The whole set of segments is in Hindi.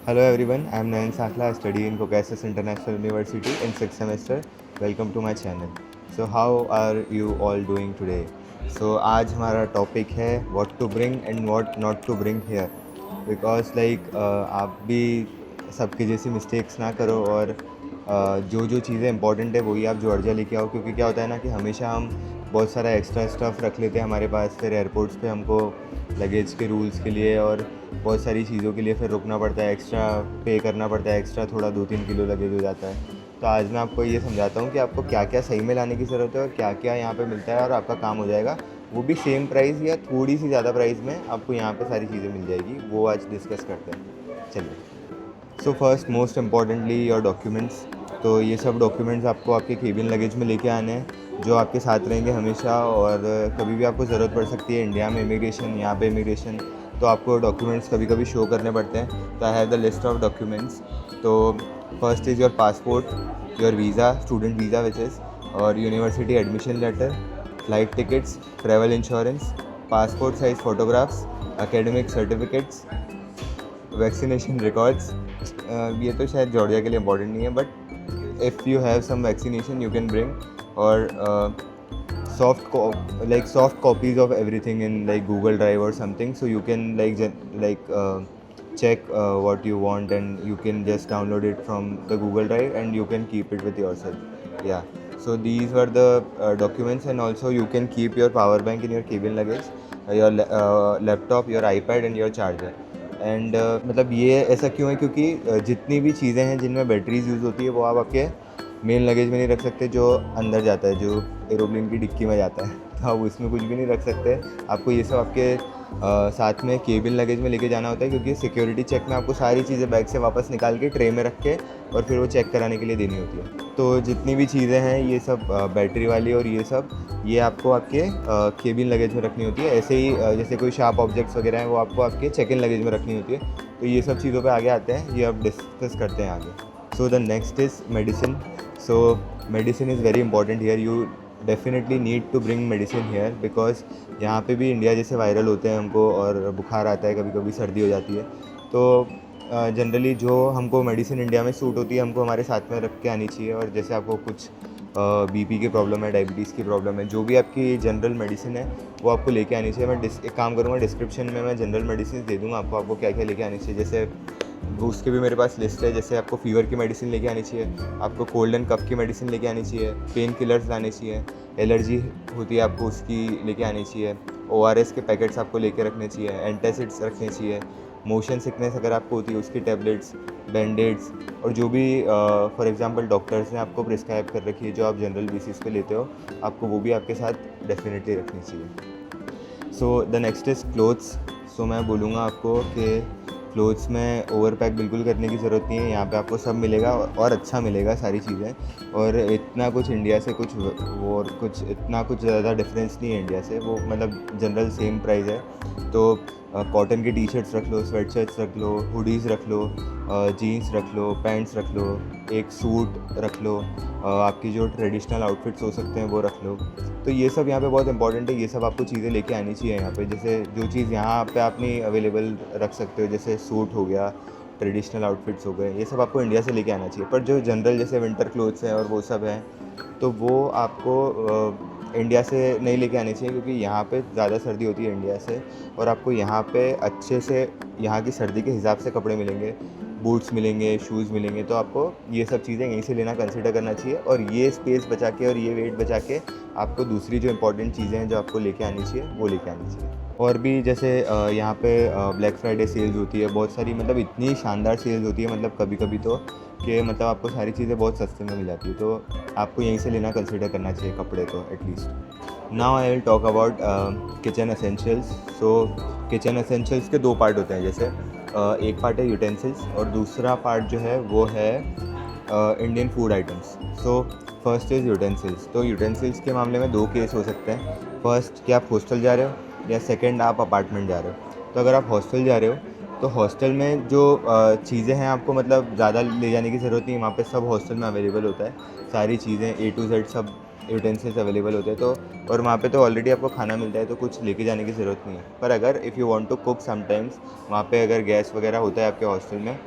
Hello everyone, I am Nayan Sakla. I study in Caucasus International University in 6th semester. Welcome to my channel. So how are you all doing today? So आज हमारा टॉपिक है what to bring and what not to bring here because आप भी सबके जैसी मिस्टेक्स ना करो और जो जो चीज़ें इंपॉर्टेंट है वही आप जॉर्जिया लेके आओ, क्योंकि क्या होता है ना कि हमेशा हम बहुत सारा एक्स्ट्रा स्टफ़ रख लेते हैं हमारे पास, फिर एयरपोर्ट्स पे हमको लगेज के रूल्स के लिए और बहुत सारी चीज़ों के लिए फिर रुकना पड़ता है, एक्स्ट्रा पे करना पड़ता है, एक्स्ट्रा थोड़ा 2-3 किलो लगेज हो जाता है। तो आज मैं आपको ये समझाता हूँ कि आपको क्या क्या सही में लाने की ज़रूरत है और क्या क्या यहाँ पे मिलता है और आपका काम हो जाएगा, वो भी सेम प्राइस या थोड़ी सी ज़्यादा प्राइस में आपको यहाँ पे सारी चीज़ें मिल जाएगी। वो आज डिस्कस करते हैं, चलिए। So first most importantly your documents. तो ये सब डॉक्यूमेंट्स आपको आपके केबिन लगेज में लेके आने हैं, जो आपके साथ रहेंगे हमेशा और कभी भी आपको ज़रूरत पड़ सकती है। इंडिया में इमिग्रेशन, यहाँ पे इमिग्रेशन, तो आपको डॉक्यूमेंट्स कभी कभी शो करने पड़ते हैं। तो I have the list of documents. तो first is your passport, your visa, student visa which is, और university admission letter, flight tickets, travel insurance, passport size photographs, academic certificates, vaccination records. ये तो शायद जॉर्जिया के लिए इम्पॉर्टेंट नहीं है, but if you have some vaccination you can bring. और soft copies of everything in like Google Drive or something, so you can check what you want and you can just download it from the Google Drive and you can keep it with yourself. Yeah, so these were the documents, and also you can keep your power bank in your cabin luggage, your laptop, your iPad and your charger. And मतलब ये ऐसा क्यों है, क्योंकि जितनी भी चीज़ें हैं जिनमें बैटरीज यूज़ होती है वो आप आपके मेन लगेज में नहीं रख सकते, जो अंदर जाता है, जो एरोप्लेन की डिक्की में जाता है। तो आप उसमें कुछ भी नहीं रख सकते। आपको ये सब आपके साथ में केबिन लगेज में लेके जाना होता है, क्योंकि सिक्योरिटी चेक में आपको सारी चीज़ें बैग से वापस निकाल के ट्रे में रख के और फिर वो चेक कराने के लिए देनी होती है। तो जितनी भी चीज़ें हैं ये सब बैटरी वाली और ये सब, ये आपको आपके केबिन लगेज में रखनी होती है। ऐसे ही जैसे कोई शार्प ऑब्जेक्ट्स वगैरह हैं वो आपको आपके चेक इन लगेज में रखनी होती है। तो ये सब चीज़ों पे आगे आते हैं, ये अब डिस्कस करते हैं आगे। So the next is medicine. So medicine is very important here. You definitely need to bring medicine here, because यहाँ पे भी इंडिया जैसे वायरल होते हैं हमको और बुखार आता है, कभी कभी सर्दी हो जाती है। तो जनरली जो हमको मेडिसिन इंडिया में सूट होती है हमको हमारे साथ में रख के आनी चाहिए। और जैसे आपको कुछ बीपी की प्रॉब्लम है, डायबिटीज़ की प्रॉब्लम है, जो भी आपकी जनरल मेडिसिन है वो आपको लेके आनी चाहिए। मैं एक काम करूँगा, डिस्क्रिप्शन में मैं जनरल मेडिसिन दे दूँगा आपको क्या क्या लेके आनी चाहिए। जैसे वो उसके भी मेरे पास लिस्ट है। जैसे आपको फ़ीवर की मेडिसिन लेके आनी चाहिए, आपको कोल्ड एंड कफ की मेडिसिन लेके आनी चाहिए, पेन किलर्स लाने चाहिए, एलर्जी होती है आपको उसकी लेके आनी चाहिए, ORS के पैकेट्स आपको लेके रखने चाहिए, एंटासिड्स रखने चाहिए, मोशन सिकनेस अगर आपको होती है उसकी टैबलेट्स, बैंडेड्स, और जो भी फॉर एग्जांपल डॉक्टर्स ने आपको प्रिस्क्राइब कर रखी है जो आप जनरल बेसिस पे लेते हो, आपको वो भी आपके साथ डेफिनेटली रखनी चाहिए। So the next is clothes. सो मैं बोलूँगा आपको कि क्लोथ्स में ओवर पैक बिल्कुल करने की ज़रूरत नहीं है। यहाँ पे आपको सब मिलेगा और अच्छा मिलेगा सारी चीज़ें, और इतना कुछ इंडिया से कुछ और कुछ इतना कुछ ज़्यादा डिफरेंस नहीं है इंडिया से। वो मतलब जनरल सेम प्राइस है। तो कॉटन की टी शर्ट्स रख लो, स्वेट शर्ट्स रख लो, हुडीज़ रख लो, जीन्स रख लो, पैंट्स रख लो, एक सूट रख लो, आपकी जो ट्रेडिशनल आउटफिट्स हो सकते हैं वो रख लो। तो ये सब यहाँ पे बहुत इंपॉर्टेंट है। ये सब आपको चीज़ें लेके आनी चाहिए यहाँ पे। जैसे जो चीज़ यहाँ पे आप नहीं अवेलेबल रख सकते हो, जैसे सूट हो गया, ट्रेडिशनल आउटफिट्स हो गए, ये सब आपको इंडिया से लेके आना चाहिए। पर जो जनरल जैसे विंटर क्लोथ्स हैं और वो सब हैं, तो वो आपको इंडिया से नहीं लेके आनी चाहिए, क्योंकि यहाँ पे ज़्यादा सर्दी होती है इंडिया से, और आपको यहाँ पे अच्छे से यहाँ की सर्दी के हिसाब से कपड़े मिलेंगे, बूट्स मिलेंगे, शूज़ मिलेंगे। तो आपको ये सब चीज़ें यहीं से लेना कंसिडर करना चाहिए, और ये स्पेस बचा के और ये वेट बचा के आपको दूसरी जो इंपॉर्टेंट चीज़ें हैं जो आपको लेके आनी चाहिए वो लेके आनी चाहिए। और भी जैसे यहाँ पे ब्लैक फ्राइडे सेल्स होती है बहुत सारी, मतलब इतनी शानदार सेल्स होती है मतलब कभी कभी तो कि मतलब आपको सारी चीज़ें बहुत सस्ते में मिल जाती है। तो आपको यहीं से लेना कंसिडर करना चाहिए कपड़े तो at least. Now I will talk about kitchen essentials. So kitchen essentials के दो पार्ट होते हैं। जैसे एक पार्ट है यूटेंसिल्स और दूसरा पार्ट जो है वो है Indian food items. So first is utensils. तो यूटेंसिल्स के मामले में दो केस हो सकते हैं। फर्स्ट कि आप हॉस्टल जा रहे हो, या सेकंड आप अपार्टमेंट जा रहे हो। तो अगर आप हॉस्टल जा रहे हो तो हॉस्टल में जो चीज़ें हैं आपको मतलब ज़्यादा ले जाने की ज़रूरत नहीं है। वहाँ पे सब हॉस्टल में अवेलेबल होता है, सारी चीज़ें A to Z सब यूटेंसिल्स अवेलेबल होते हैं। तो और वहाँ पे तो ऑलरेडी आपको खाना मिलता है, तो कुछ लेके जाने की ज़रूरत नहीं है। पर अगर if you want to cook sometimes, वहाँ पे अगर गैस वगैरह होता है आपके हॉस्टल में,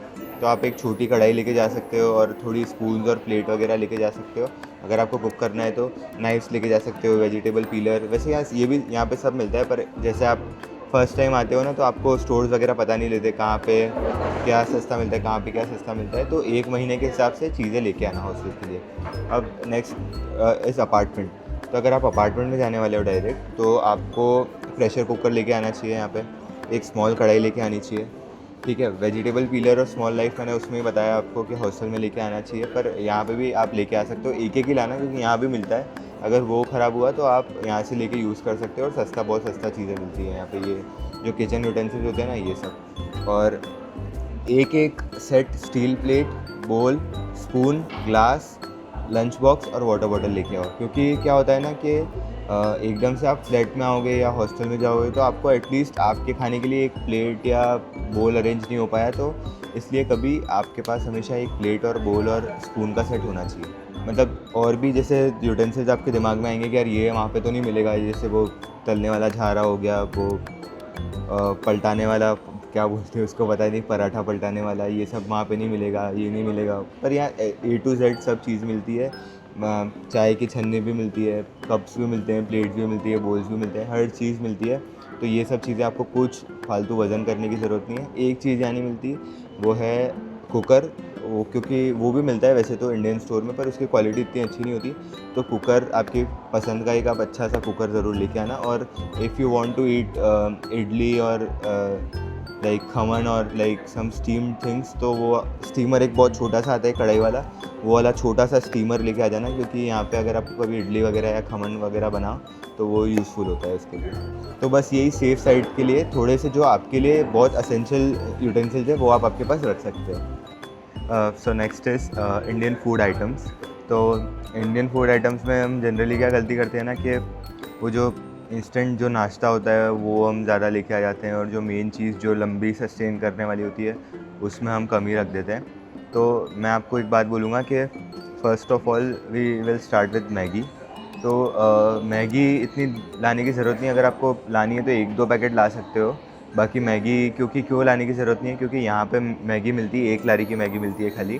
तो आप एक छोटी कढ़ाई लेके जा सकते हो और थोड़ी स्पून्स और प्लेट वगैरह लेके जा सकते हो। अगर आपको कुक करना है तो नाइफ्स लेके जा सकते हो, वेजिटेबल पीलर। वैसे ये भी यहाँ पे सब मिलता है, पर जैसे आप फर्स्ट टाइम आते हो ना तो आपको स्टोर्स वगैरह पता नहीं लेते कहाँ पे क्या सस्ता मिलता है, कहाँ पे क्या सस्ता मिलता है। तो 1 महीने के हिसाब से चीज़ें लेके आना हॉस्टल के लिए। अब नेक्स्ट इस अपार्टमेंट। तो अगर आप अपार्टमेंट में जाने वाले हो डायरेक्ट, तो आपको प्रेशर कुकर लेके आना चाहिए यहाँ पे, एक स्मॉल कढ़ाई लेके आनी चाहिए, ठीक है। वेजिटेबल पीलर और स्मॉल लाइफ मैंने उसमें ही बताया आपको कि हॉस्टल में लेके आना चाहिए, पर यहाँ पे भी आप लेके आ सकते हो। एक ही लाना, क्योंकि यहाँ भी मिलता है। अगर वो ख़राब हुआ तो आप यहाँ से लेके यूज़ कर सकते हो, और सस्ता, बहुत सस्ता चीज़ें मिलती है यहाँ पे, ये जो किचन यूटेंसिल्स होते हैं ना, ये सब। और एक सेट स्टील प्लेट, बोल, स्पून, ग्लास, लंच बॉक्स और वाटर बॉटल लेके आओ। क्योंकि क्या होता है ना कि एकदम से आप फ्लैट में आओगे या हॉस्टल में जाओगे तो आपको एटलीस्ट आपके खाने के लिए एक प्लेट या बोल अरेंज नहीं हो पाया, तो इसलिए कभी आपके पास हमेशा एक प्लेट और बोल और स्पून का सेट होना चाहिए। मतलब और भी जैसे यूटेंसिल्स आपके दिमाग में आएंगे कि यार ये वहाँ पे तो नहीं मिलेगा, जैसे वो तलने वाला झारा हो गया, वो पलटाने वाला, क्या बोलते हैं उसको, पता नहीं, पराठा पलटाने वाला, ये सब वहाँ पे नहीं मिलेगा, ये नहीं मिलेगा। पर यहाँ A to Z सब चीज़ मिलती है। चाय की छन्नी भी मिलती है, कप्स भी मिलते हैं, प्लेट्स भी मिलती है, बोल्स भी मिलते हैं, हर चीज़ मिलती है। तो ये सब चीज़ें, आपको कुछ फालतू वज़न करने की ज़रूरत नहीं है। एक चीज़ यहाँ नहीं मिलती, वो है कुकर। वो क्योंकि वो भी मिलता है वैसे तो इंडियन स्टोर में, पर उसकी क्वालिटी इतनी अच्छी नहीं होती। तो कुकर आपकी पसंद का एक आप अच्छा सा कुकर ज़रूर लेके आना। और if you want to eat idli और लाइक खमन और लाइक सम स्टीम थिंग्स, तो वो स्टीमर एक बहुत छोटा सा आता है कढ़ाई वाला, वो वाला छोटा सा स्टीमर लेके आ जाना। क्योंकि यहाँ पे अगर आपको कभी इडली वगैरह या खमन वगैरह बनाओ तो वो यूज़फुल होता है उसके लिए। तो बस यही सेफ़ साइड के लिए थोड़े से जो आपके लिए बहुत असेंशियल यूटेंसिल्स है वो आप आपके पास रख सकते हैं। So next is Indian food items. तो इंडियन फूड आइटम्स में हम जनरली क्या गलती करते हैं ना कि वो जो इंस्टेंट जो नाश्ता होता है वो हम ज़्यादा लेके आ जाते हैं, और जो मेन चीज़ जो लंबी सस्टेन करने वाली होती है उसमें हम कमी रख देते हैं। तो मैं आपको एक बात बोलूँगा कि first of all we will start with Maggi. तो मैगी इतनी लाने की ज़रूरत नहीं, अगर आपको लानी है तो 1-2 पैकेट ला सकते हो। बाकी मैगी क्यों लाने की ज़रूरत नहीं है, क्योंकि यहाँ पे मैगी मिलती है, 1 लारी की मैगी मिलती है खाली।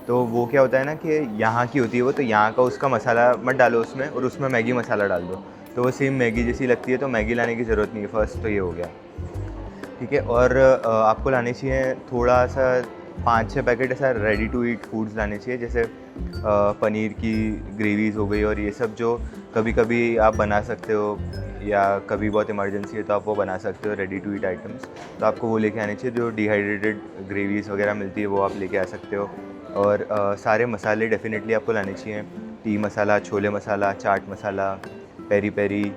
तो वो क्या होता है ना कि यहाँ की होती है वो, तो यहाँ का उसका मसाला मत डालो उसमें, और उसमें मैगी मसाला डाल दो, तो वो सेम मैगी जैसी लगती है। तो मैगी लाने की ज़रूरत नहीं है, फ़र्स्ट तो ये हो गया, ठीक है। और आपको लाने चाहिए थोड़ा सा 5-6 पैकेट ऐसा रेडी टू ईट फूड्स लाने चाहिए, जैसे पनीर की ग्रेवीज़ हो गई, और ये सब जो कभी कभी आप बना सकते हो या कभी बहुत इमरजेंसी है तो आप वो बना सकते हो, रेडी टू ईट आइटम्स। तो आपको वो लेके आने चाहिए, जो डिहाइड्रेटेड ग्रेवीज़ वगैरह मिलती है वो आप लेके आ सकते हो। और सारे मसाले डेफिनेटली आपको लाने चाहिए, tea masala, chole masala, chaat masala, peri peri,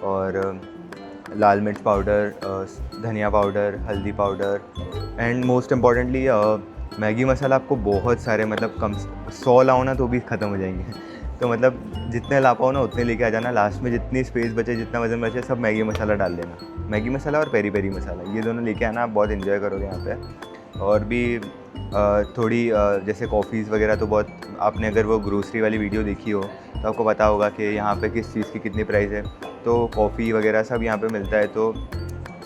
और लाल मिर्च पाउडर, धनिया पाउडर, हल्दी powder, and most importantly Maggi masala. आपको बहुत सारे, मतलब कम 100 लाओ ना तो भी ख़त्म हो जाएंगे। तो मतलब जितने ला पाओ ना उतने लेके आ जाना। लास्ट में जितनी स्पेस बचे, जितना वज़न बचे, सब मैगी मसाला डाल लेना। मैगी मसाला और पेरी पेरी मसाला, ये दोनों लेके आना, आप बहुत इन्जॉय करोगे यहाँ पे। और भी थोड़ी जैसे कॉफ़ीज़ वगैरह, तो बहुत आपने अगर वो ग्रोसरी वाली वीडियो देखी हो तो आपको पता होगा कि यहाँ पे किस चीज़ की कितनी प्राइस है। तो कॉफ़ी वगैरह सब यहाँ पे मिलता है। तो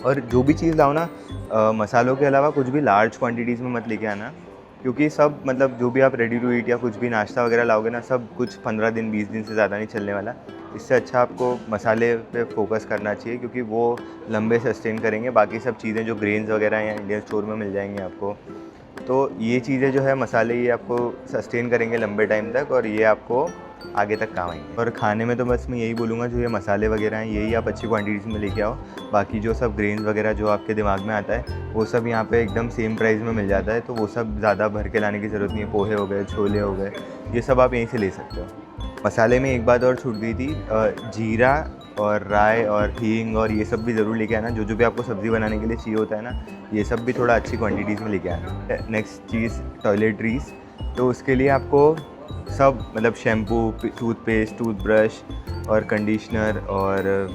और जो भी चीज़ लाओ ना, मसालों के अलावा कुछ भी लार्ज क्वांटिटीज़ में मत लेके आना, क्योंकि सब, मतलब जो भी आप रेडी टू ईट या कुछ भी नाश्ता वगैरह लाओगे ना, सब कुछ 15 दिन 20 दिन से ज़्यादा नहीं चलने वाला। इससे अच्छा आपको मसाले पे फोकस करना चाहिए, क्योंकि वो लंबे सस्टेन करेंगे। बाकी सब चीज़ें जो ग्रेन्स वगैरह हैं इंडियन स्टोर में मिल जाएंगे आपको। तो ये चीज़ें जो है मसाले, ये आपको सस्टेन करेंगे लंबे टाइम तक, और ये आपको आगे तक काम आएंगे। और खाने में तो बस मैं यही बोलूँगा, जो ये मसाले वगैरह हैं यही आप अच्छी क्वांटिटीज़ में लेके आओ। बाकी जो सब ग्रेन्स वगैरह जो आपके दिमाग में आता है वो सब यहाँ पे एकदम सेम प्राइस में मिल जाता है। तो वो सब ज़्यादा भर के लाने की ज़रूरत नहीं है। पोहे हो गए, छोले हो गए, ये सब आप यहीं से ले सकते हो। मसाले में एक बात और छूट गई थी, जीरा और राई और हींग और ये सब भी ज़रूर लेके आना। जो भी आपको सब्ज़ी बनाने के लिए चाहिए होता है ना, ये सब भी थोड़ा अच्छी क्वांटिटीज़ में लेके आना। नेक्स्ट चीज़, टॉयलेटरीज़। तो उसके लिए आपको सब, मतलब शैम्पू, टूथपेस्ट, टूथब्रश और कंडीशनर और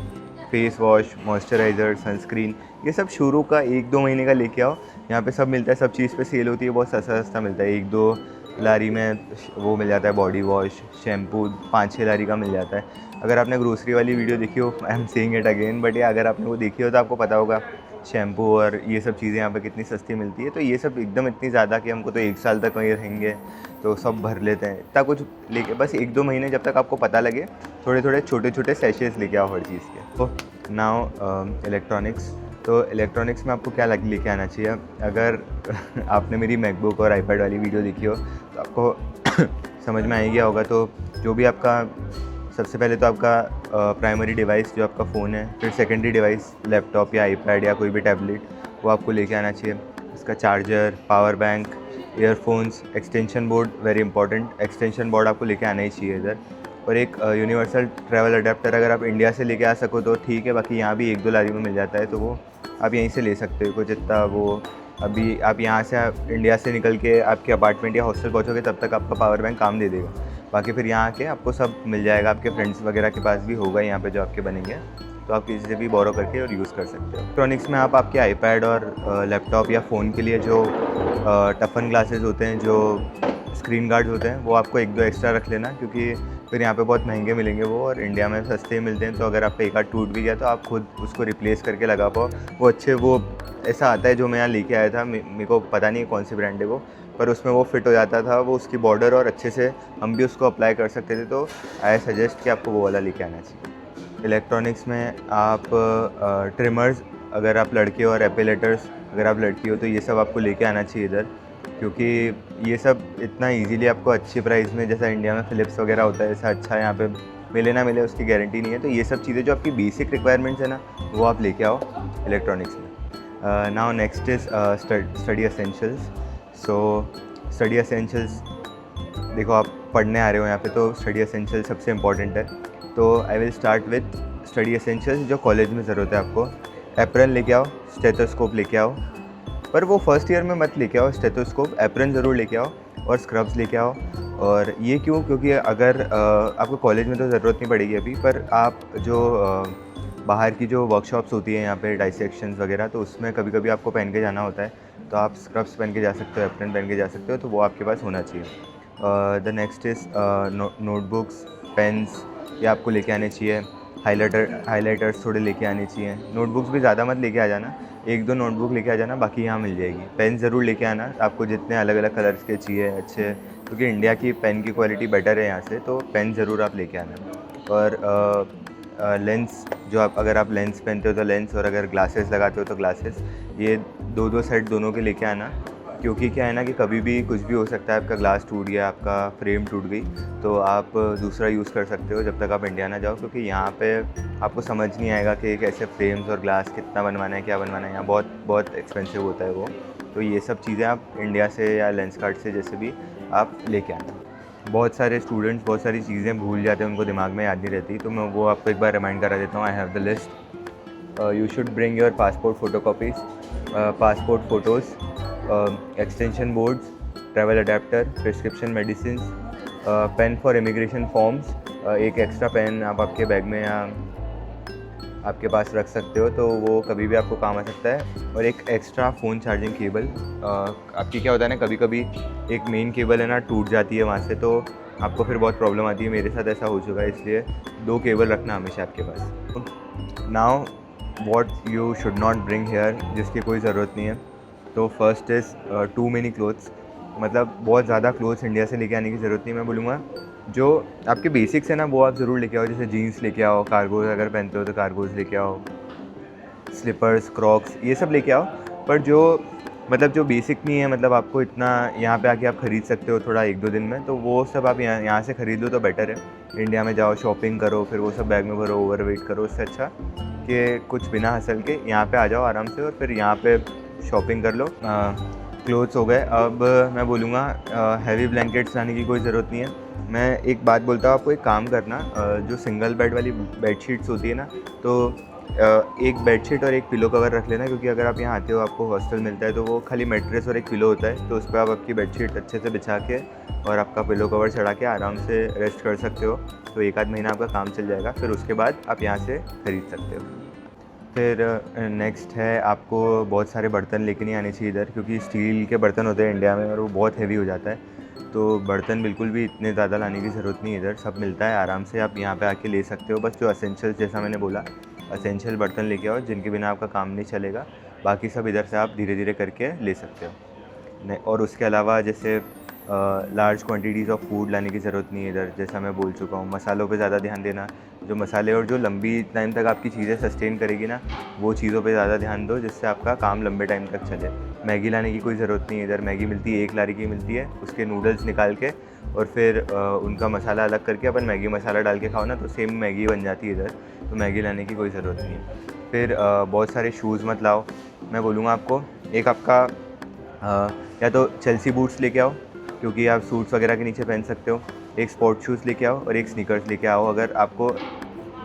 फेस वॉश, मॉइस्चराइज़र, सनस्क्रीन, ये सब शुरू का 1-2 महीने का लेके आओ। यहाँ पे सब मिलता है, सब चीज़ पे सेल होती है, बहुत सस्ता सस्ता मिलता है। 1-2 लारी में वो मिल जाता है, बॉडी वॉश, शैम्पू 5-6 लारी का मिल जाता है। अगर आपने ग्रोसरी वाली वीडियो देखी हो, I am saying it again, but ये अगर आपने वो देखी हो तो आपको पता होगा शैम्पू और ये सब चीज़ें यहाँ पे कितनी सस्ती मिलती है। तो ये सब एकदम इतनी ज़्यादा कि हमको तो 1 साल तक वहीं रहेंगे, तो सब भर लेते हैं। इतना कुछ लेके बस 1-2 महीने जब तक आपको पता लगे, थोड़े-थोड़े छोटे-छोटे सैशेज़ लेके आओ हर चीज़ के। तो नाउ इलेक्ट्रॉनिक्स। तो इलेक्ट्रॉनिक्स में आपको क्या लेके आना चाहिए? अगर आपने मेरी मैकबुक और आईपैड वाली वीडियो देखी हो तो आपको समझ में आ ही गया होगा। तो जो भी आपका सबसे पहले तो आपका प्राइमरी डिवाइस जो आपका फ़ोन है, फिर सेकेंडरी डिवाइस लैपटॉप या आईपैड या कोई भी टैबलेट, वो आपको लेके आना चाहिए। इसका charger, power bank, earphones, extension board, very important, extension board आपको लेके आना ही चाहिए इधर। और एक यूनिवर्सल ट्रैवल अडेप्टर अगर आप इंडिया से लेके आ सको तो ठीक है, बाकी यहाँ भी 1-2 लारी में मिल जाता है, तो वो आप यहीं से ले सकते हो। कुछ इतना वो अभी आप यहाँ से इंडिया से निकल के आपके अपार्टमेंट या हॉस्टल पहुँचोगे तब तक आपका पावर बैंक काम दे देगा। बाकी फिर यहाँ आके आपको सब मिल जाएगा, आपके फ्रेंड्स वगैरह के पास भी होगा यहाँ पे जो आपके बनेंगे, तो आप किसी से भी बोरो करके और यूज़ कर सकते हो। इलेक्ट्रॉनिक्स में आप आपके आईपैड और लैपटॉप या फ़ोन के लिए जो टफन ग्लासेस होते हैं, जो स्क्रीन गार्ड्स होते हैं, वो आपको 1-2 एक्स्ट्रा रख लेना, क्योंकि फिर यहाँ पे बहुत महंगे मिलेंगे वो, और इंडिया में सस्ते मिलते हैं। तो अगर आपका एक आध टूट भी गया तो आप खुद उसको रिप्लेस करके लगा पाओ। वो अच्छे वो ऐसा आता है जो मैं यहाँ लेके आया था, मेरे को पता नहीं कौन सी ब्रांड है वो, पर उसमें वो फिट हो जाता था, वो उसकी बॉर्डर, और अच्छे से हम भी उसको अप्लाई कर सकते थे। तो आई सजेस्ट कि आपको वो वाला लेके आना चाहिए। इलेक्ट्रॉनिक्स में आप ट्रिमर्स, अगर आप लड़के हो, और एपिलेटर्स अगर आप लड़की हो, तो ये सब आपको लेके आना चाहिए इधर, क्योंकि ये सब इतना इजीली आपको अच्छी प्राइस में, जैसा इंडिया में फ़िलिप्स वगैरह होता है, ऐसा अच्छा यहाँ पे मिले ना मिले उसकी गारंटी नहीं है। तो ये सब चीज़ें जो आपकी बेसिक रिक्वायरमेंट्स है ना, वो आप लेके आओ इलेक्ट्रॉनिक्स में। Now next is study essentials. So study essentials, देखो आप पढ़ने आ रहे हो यहाँ पे, तो स्टडी एसेंशियल सबसे इम्पॉर्टेंट है। तो I will start with study essentials जो कॉलेज में ज़रूरत है आपको। एप्रन लेके आओ, स्टेथोस्कोप लेके आओ, पर वो फर्स्ट ईयर में मत लेके आओ स्टेथोस्कोप, एप्रन ज़रूर लेके आओ, और स्क्रब्स लेके आओ। और ये क्यों? क्योंकि अगर आपको कॉलेज में तो ज़रूरत नहीं पड़ेगी अभी, पर आप जो बाहर की जो वर्कशॉप्स होती है यहाँ पे, डाइसेक्शंस वगैरह, तो उसमें कभी कभी आपको पहन के जाना होता है, तो आप स्क्रब्स पहन के जा सकते हो, एप्रन पहन के जा सकते हो, तो वो आपके पास होना चाहिए। The next is notebooks, pens, ये आपको लेके आने चाहिए। हाइलाइटर्स थोड़े लेके आने चाहिए। नोटबुक्स भी ज़्यादा मत लेके आ जाना, 1-2 नोटबुक लेके आ जाना, बाकी यहाँ मिल जाएगी। पेन ज़रूर लेके आना, आपको जितने अलग अलग कलर्स के चाहिए अच्छे, क्योंकि इंडिया की पेन की क्वालिटी बेटर है यहाँ से, तो पेन ज़रूर आप लेके आना। और लेंस, जो आप अगर आप लेंस पहनते हो तो लेंस, और अगर ग्लासेस लगाते हो तो ग्लासेस, ये 2-2 सेट दोनों के लेके आना, क्योंकि क्या है ना कि कभी भी कुछ भी हो सकता है, आपका ग्लास टूट गया, आपका फ्रेम टूट गई, तो आप दूसरा यूज़ कर सकते हो जब तक आप इंडिया ना जाओ, क्योंकि यहाँ पे आपको समझ नहीं आएगा कि कैसे फ्रेम्स और ग्लास कितना बनवाना है, क्या बनवाना है, यहाँ बहुत बहुत एक्सपेंसिव होता है वो। तो ये सब चीज़ें आप इंडिया से या लेंसकार्ट से जैसे भी आप लेके आना। बहुत सारे स्टूडेंट्स बहुत सारी चीज़ें भूल जाते हैं, उनको दिमाग में याद नहीं रहती, तो मैं वो आपको एक बार रिमाइंड करा देता हूँ। I have the list. You should bring your passport photocopies, passport photos, extension boards, travel adapter, prescription medicine, pen for immigration forms, एक एक्स्ट्रा पेन आप आपके बैग में या आपके पास रख सकते हो, तो वो कभी भी आपको काम आ सकता है। और एक एक्स्ट्रा फ़ोन चार्जिंग केबल। आपकी क्या होता है ना, कभी कभी एक मेन केबल है ना टूट जाती है वहाँ से, तो आपको फिर बहुत प्रॉब्लम आती है। मेरे साथ ऐसा हो चुका है, इसलिए 2 केबल रखना हमेशा आपके पास। Now what you should not bring here, जिसकी कोई ज़रूरत नहीं है। तो first is too many clothes, मतलब बहुत ज़्यादा क्लोथ्स इंडिया से लेके आने की ज़रूरत नहीं। मैं बोलूँगा जो आपके बेसिक्स है ना, वो आप ज़रूर लेके आओ, जैसे जीन्स लेके आओ, कार्गोज अगर पहनते हो तो कार्गोज लेके आओ, स्लीपर्स, क्रॉक्स, ये सब लेके आओ। पर जो मतलब जो बेसिक नहीं है, मतलब आपको इतना यहाँ पे आके आप ख़रीद सकते हो थोड़ा 1-2 दिन में, तो वो सब आप यहाँ से ख़रीद लो तो बेटर है। इंडिया में जाओ, शॉपिंग करो, फिर वो सब बैग में भरो, ओवर वेट करो, उससे अच्छा कि कुछ बिना हसल के यहाँ पे आ जाओ आराम से, और फिर यहाँ पे शॉपिंग कर लो। क्लोथ्स हो गए। अब मैं बोलूँगा हैवी ब्लैंकेट्स लाने की कोई ज़रूरत नहीं है। मैं एक बात बोलता हूँ आपको, एक काम करना, जो सिंगल बेड वाली बेडशीट्स होती है ना, तो एक बेडशीट और एक पिलो कवर रख लेना, क्योंकि अगर आप यहाँ आते हो, आपको हॉस्टल मिलता है, तो वो खाली मैट्रेस और एक पिलो होता है, तो उस पर आप आपकी बेडशीट अच्छे से बिछा के और आपका पिलो कवर चढ़ा के आराम से रेस्ट कर सकते हो। तो 1-आध महीना आपका काम चल जाएगा, फिर उसके बाद आप यहाँ से ख़रीद सकते हो। फिर नेक्स्ट है, आपको बहुत सारे बर्तन लेके नहीं आने चाहिए इधर, क्योंकि स्टील के बर्तन होते हैं इंडिया में और वो बहुत हैवी हो जाता है। तो बर्तन बिल्कुल भी इतने ज़्यादा लाने की ज़रूरत नहीं है, इधर सब मिलता है आराम से, आप यहाँ पे आके ले सकते हो। बस जो असेंशियल, जैसा मैंने बोला, असेंशियल बर्तन लेके आओ, जिनके बिना आपका काम नहीं चलेगा। बाकी सब इधर से आप धीरे धीरे करके ले सकते हो। नहीं, और उसके अलावा जैसे लार्ज क्वांटिटीज़ ऑफ फूड लाने की ज़रूरत नहीं है इधर, जैसा मैं बोल चुका हूँ। मसालों पे ज़्यादा ध्यान देना, जो मसाले और जो लंबी टाइम तक आपकी चीज़ें सस्टेन करेगी ना, वो चीज़ों पे ज़्यादा ध्यान दो, जिससे आपका काम लंबे टाइम तक चले। मैगी लाने की कोई ज़रूरत नहीं है इधर। मैगी मिलती है 1 लारी की मिलती है, उसके नूडल्स निकाल के और फिर उनका मसाला अलग करके अपन मैगी मसाला डाल के खाओ ना, तो सेम मैगी बन जाती है इधर। तो मैगी लाने की कोई ज़रूरत नहीं है। फिर बहुत सारे शूज़ मत लाओ। मैं बोलूँगा आपको, एक आपका या तो चेल्सी बूट्स लेके आओ, क्योंकि आप सूट्स वगैरह के नीचे पहन सकते हो। एक स्पोर्ट शूज़ लेके आओ और एक स्नीकर्स लेके आओ। अगर आपको,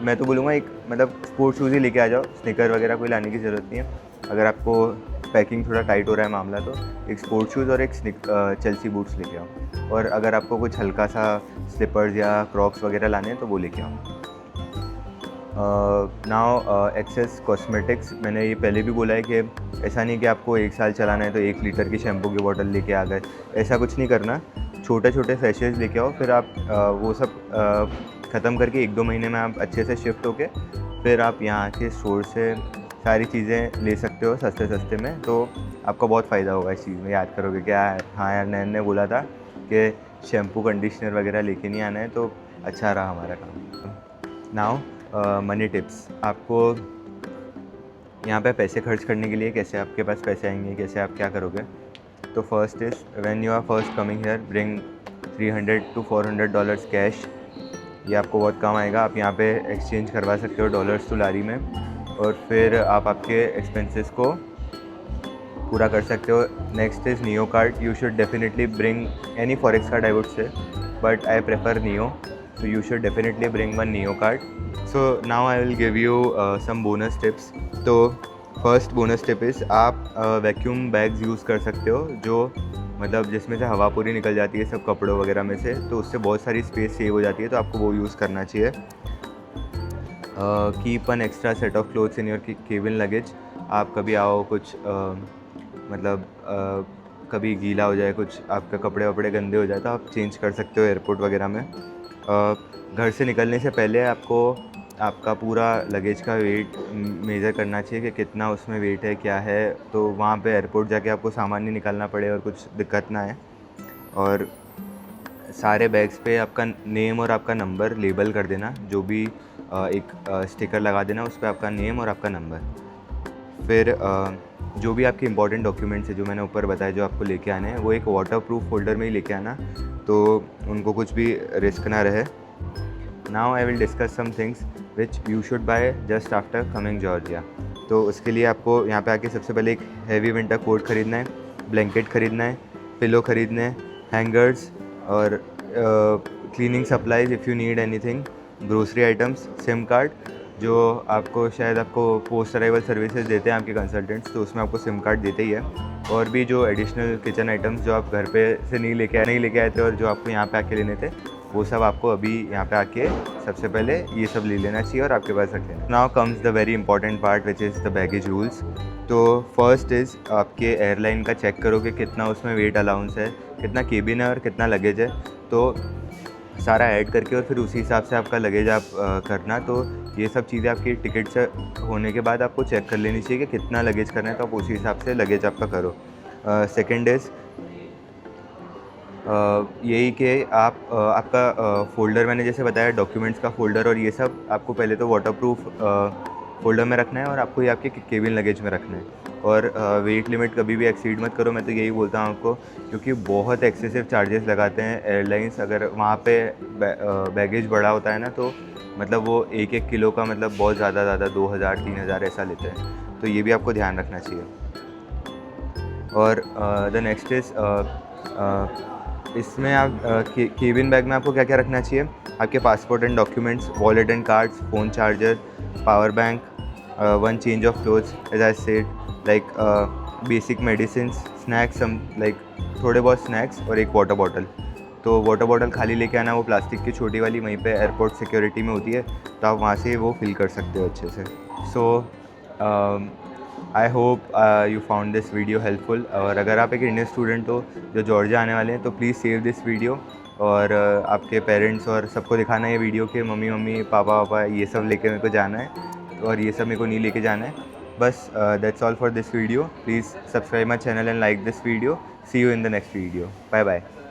मैं तो बोलूँगा एक मतलब स्पोर्ट शूज़ ही लेके आ जाओ, स्नीकर वगैरह कोई लाने की ज़रूरत नहीं है। अगर आपको पैकिंग थोड़ा टाइट हो रहा है मामला, तो एक स्पोर्ट शूज़ और एक चेल्सी बूट्स लेके आओ। और अगर आपको कुछ हल्का सा स्लीपर्स या क्रॉक्स वगैरह लाने हैं तो वो लेके आओ। नाउ एक्सेस कॉस्मेटिक्स, मैंने ये पहले भी बोला है कि ऐसा नहीं कि आपको 1 साल चलाना है तो 1 लीटर की शैम्पू की बोतल लेके आ गए, ऐसा कुछ नहीं करना। छोटे छोटे सैशेज लेके आओ, फिर आप वो सब ख़त्म करके 1-2 महीने में आप अच्छे से शिफ्ट होके फिर आप यहाँ के स्टोर से सारी चीज़ें ले सकते हो सस्ते सस्ते में। तो आपका बहुत फ़ायदा होगा इस चीज़ में। याद करोगे क्या, हाँ यार नैन ने बोला था कि शैम्पू कंडीशनर वगैरह लेके नहीं आना है, तो अच्छा रहा हमारा काम। नाउ मनी टिप्स, आपको यहाँ पे पैसे खर्च करने के लिए कैसे आपके पास पैसे आएंगे, कैसे आप क्या करोगे। तो first is, when you are first coming here, bring $300 to $400 cash. ये आपको बहुत काम आएगा। आप यहाँ पे एक्सचेंज करवा सकते हो डॉलर्स टू लारी में, और फिर आप आपके एक्सपेंसेस को पूरा कर सकते हो। Next is neo card. You should definitely bring any forex card, I would say, but I prefer neo, so you should definitely bring one Neo card. So now I will give you some bonus tips. तो फर्स्ट बोनस टिप इज़, आप वैक्यूम बैग्स यूज़ कर सकते हो, जो मतलब जिसमें से हवा पूरी निकल जाती है सब कपड़ों वगैरह में से, तो उससे बहुत सारी स्पेस सेव हो जाती है, तो आपको वो यूज़ करना चाहिए। Keep an extra set of clothes in your cabin luggage. आप कभी आओ, कुछ मतलब कभी गीला हो जाए, कुछ आपके कपड़े वपड़े गंदे हो जाए, तो आप चेंज कर सकते हो एयरपोर्ट वगैरह में। घर से निकलने से पहले आपको आपका पूरा लगेज का वेट मेज़र करना चाहिए कि कितना उसमें वेट है, क्या है, तो वहाँ पे एयरपोर्ट जाके आपको सामान नहीं निकालना पड़े और कुछ दिक्कत ना आए। और सारे बैग्स पे आपका नेम और आपका नंबर लेबल कर देना, जो भी एक स्टिकर लगा देना उस पर आपका नेम और आपका नंबर। फिर जो भी आपके इंपॉर्टेंट डॉक्यूमेंट्स है जो मैंने ऊपर बताया जो आपको लेके आने हैं, वो एक वाटरप्रूफ फोल्डर में ही लेके आना, तो उनको कुछ भी रिस्क ना रहे। Now I will discuss some things which you should buy just after coming Georgia. तो उसके लिए आपको यहाँ पे आके सबसे पहले एक हैवी विंटर कोट ख़रीदना है, ब्लैंकेट ख़रीदना है, पिलो ख़रीदना है, हैंगर्स और cleaning supplies if you need anything, grocery items, SIM card, जो आपको शायद आपको पोस्ट अराइवल सर्विसेज देते हैं आपके कंसल्टेंट्स, तो उसमें आपको सिम कार्ड देते ही है। और भी जो एडिशनल किचन आइटम्स जो आप घर पे से नहीं लेके आए थे और जो आपको यहाँ पे आके लेने थे, वो सब आपको अभी यहाँ पे आके सबसे पहले ये सब ले लेना चाहिए और आपके पास रख लेना। Now comes the very important part which is the baggage rules. तो फर्स्ट इज़, आपके एयरलाइन का चेक करो कि कितना उसमें वेट अलाउंस है, कितना केबिन है और कितना लगेज है, तो सारा ऐड करके और फिर उसी हिसाब से आपका लगेज आप करना। तो ये सब चीज़ें आपकी टिकट से होने के बाद आपको चेक कर लेनी चाहिए कि कितना लगेज करना है, तो आप उसी हिसाब से लगेज आपका करो। सेकेंड इज़ यही कि आप आपका फ़ोल्डर, मैंने जैसे बताया डॉक्यूमेंट्स का फ़ोल्डर और ये सब आपको पहले तो वाटरप्रूफ फ़ोल्डर में रखना है और आपको ये आपके केबिन लगेज में रखना है। और वेट लिमिट कभी भी एक्सीड मत करो, मैं तो यही बोलता हूँ आपको, क्योंकि बहुत एक्सेसिव चार्जेस लगाते हैं एयरलाइंस। अगर वहाँ पे बैगेज बड़ा होता है ना, तो मतलब वो 1-1 किलो का मतलब बहुत ज़्यादा 2000-3000 ऐसा लेते हैं, तो ये भी आपको ध्यान रखना चाहिए। और द नेक्स्ट इज़, इसमें आप केबिन बैग में आपको क्या क्या रखना चाहिए, आपके passport and documents, wallet and cards, phone charger, power bank, one change of clothes as I said, like basic medicines, snacks, some like थोड़े बहुत स्नैक्स, और एक वाटर बॉटल। तो वाटर बॉटल खाली लेके आना, वो प्लास्टिक की छोटी वाली, वहीं पे एयरपोर्ट सिक्योरिटी में होती है, तो आप वहाँ से वो फिल कर सकते हो अच्छे से। So I hope you found this video helpful. और अगर आप एक इंडियन स्टूडेंट हो जो जॉर्जिया आने वाले हैं, तो प्लीज़ सेव दिस वीडियो, और आपके पेरेंट्स और सबको दिखाना ये वीडियो कि मम्मी पापा ये सब लेके मेरे को जाना है, और ये सब मेरे को नहीं लेके जाना है। बस that's all for this video. Please subscribe my channel and like this video. See you in the next video. Bye bye.